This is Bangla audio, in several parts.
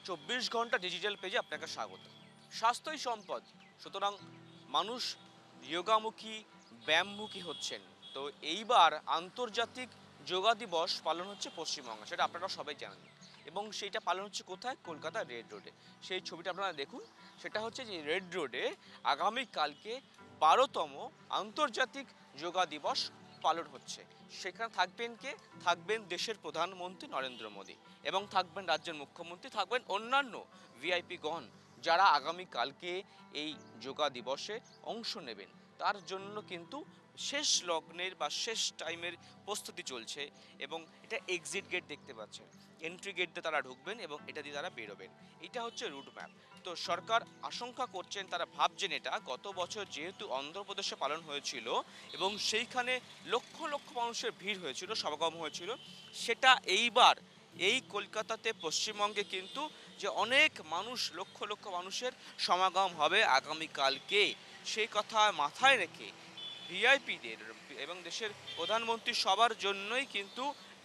24 ঘন্টা ডিজিটাল পেজে আপনাকে স্বাগত। স্বাস্থ্যই সম্পদ, সুতরাং মানুষ যোগামুখী ব্যায়ামমুখী হচ্ছেন। তো এইবার আন্তর্জাতিক যোগা দিবস পালন হচ্ছে পশ্চিমবঙ্গে, সেটা আপনারা সবাই জানেন। এবং সেইটা পালন হচ্ছে কোথায়? কলকাতা রেড রোডে। সেই ছবিটা আপনারা দেখুন। সেটা হচ্ছে যে রেড রোডে আগামীকালকে 12তম আন্তর্জাতিক যোগা দিবস পালন হচ্ছে। সেখানে থাকবেন কে? থাকবেন দেশের প্রধানমন্ত্রী নরেন্দ্র মোদী, এবং থাকবেন রাজ্যের মুখ্যমন্ত্রী, থাকবেন অন্যান্য ভিআইপি গণ, যারা আগামীকালকে এই যোগা দিবসে অংশ নেবেন। তার জন্য কিন্তু শেষ লগ্নের বা শেষ টাইমের প্রস্তুতি চলছে। এবং এটা এক্সিট গেট দেখতে পাচ্ছেন, এন্ট্রি গেট দিয়ে তারা ঢুকবেন এবং এটা দিয়ে তারা বেরোবেন। এটা হচ্ছে রুট ম্যাপ। তো সরকার আশঙ্কা করছেন, তারা ভাবছেন, এটা গত বছর যেহেতু অন্ধ্রপ্রদেশে পালন হয়েছিল এবং সেইখানে লক্ষ লক্ষ মানুষের ভিড় হয়েছিল, সমাগম হয়েছিল, সেটা এইবার এই কলকাতাতে পশ্চিমবঙ্গে কিন্তু যে অনেক মানুষ, লক্ষ লক্ষ মানুষের সমাগম হবে আগামীকালকে, সেই কথা মাথায় রেখে ভিআইপিদের এবং দেশের প্রধানমন্ত্রী সবার জন্যই কিন্তু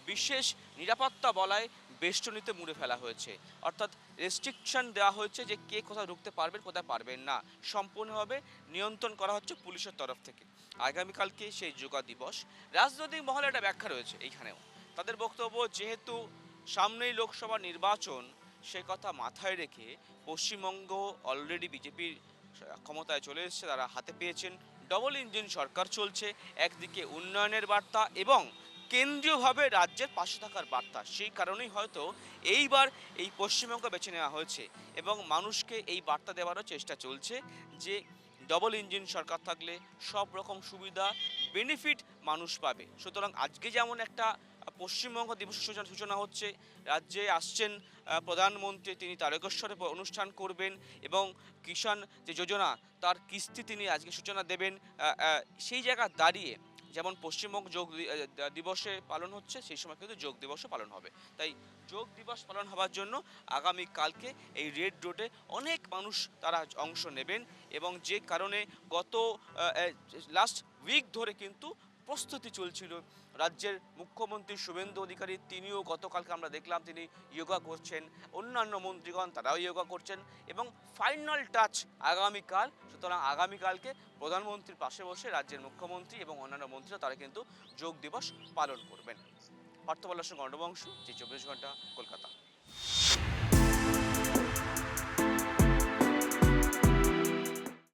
বিশেষ নিরাপত্তা বলায় বেষ্টনীতে মুড়ে ফেলা হয়েছে। অর্থাৎ রেস্ট্রিকশন দেওয়া হয়েছে যে কে কোথায় ঢুকতে পারবেন, কোথায় পারবেন না, সম্পূর্ণভাবে নিয়ন্ত্রণ করা হচ্ছে পুলিশের তরফ থেকে। আগামীকালকে সেই যোগা দিবস। রাজনৈতিক মহলে একটা ব্যাখ্যা রয়েছে এইখানেও। তাদের বক্তব্য, যেহেতু সামনেই লোকসভা নির্বাচন, সে কথা মাথায় রেখে পশ্চিমবঙ্গ অলরেডি বিজেপির ক্ষমতায় চলে এসেছে, তারা হাতে পেয়েছেন, ডবল ইঞ্জিন সরকার চলছে, একদিকে উন্নয়নের বার্তা এবং কেন্দ্রীয়ভাবে রাজ্যের পাশে থাকার বার্তা। সেই কারণেই হয়তো এইবার এই পশ্চিমবঙ্গ বেছে নেওয়া হয়েছে এবং মানুষকে এই বার্তা দেওয়ারও চেষ্টা চলছে যে ডবল ইঞ্জিন সরকার থাকলে সব রকম সুবিধা, বেনিফিট মানুষ পাবে। সুতরাং আজকে যেমন একটা পশ্চিমবঙ্গ দিবসের সূচনা হচ্ছে, রাজ্যে আসছেন প্রধানমন্ত্রী, তিনি তারকেশ্বরে অনুষ্ঠান করবেন এবং কিষাণ যে যোজনা, তার কিস্তি তিনি আজকে সূচনা দেবেন। সেই জায়গা দাঁড়িয়ে যেমন পশ্চিমবঙ্গ যোগ দিবসে পালন হচ্ছে, সেই সময় কিন্তু যোগ দিবসও পালন হবে। তাই যোগ দিবস পালন হওয়ার জন্য আগামীকালকে এই রেড রোডে অনেক মানুষ তারা অংশ নেবেন। এবং যে কারণে গত লাস্ট উইক ধরে কিন্তু প্রস্তুতি চলছিল। রাজ্যের মুখ্যমন্ত্রী শুভেন্দু অধিকারী, তিনিও গতকালকে আমরা দেখলাম তিনি যোগা করছেন, অন্যান্য মন্ত্রীগণ তারাও যোগা করছেন এবং ফাইনাল টাচ আগামীকাল। সুতরাং আগামীকালকে প্রধানমন্ত্রীর পাশে বসে রাজ্যের মুখ্যমন্ত্রী এবং অন্যান্য মন্ত্রীরা তারা কিন্তু যোগ দিবস পালন করবেন। পার্থ পল্লবের সঙ্গে গণবংশ, জি 24 ঘন্টা, কলকাতা।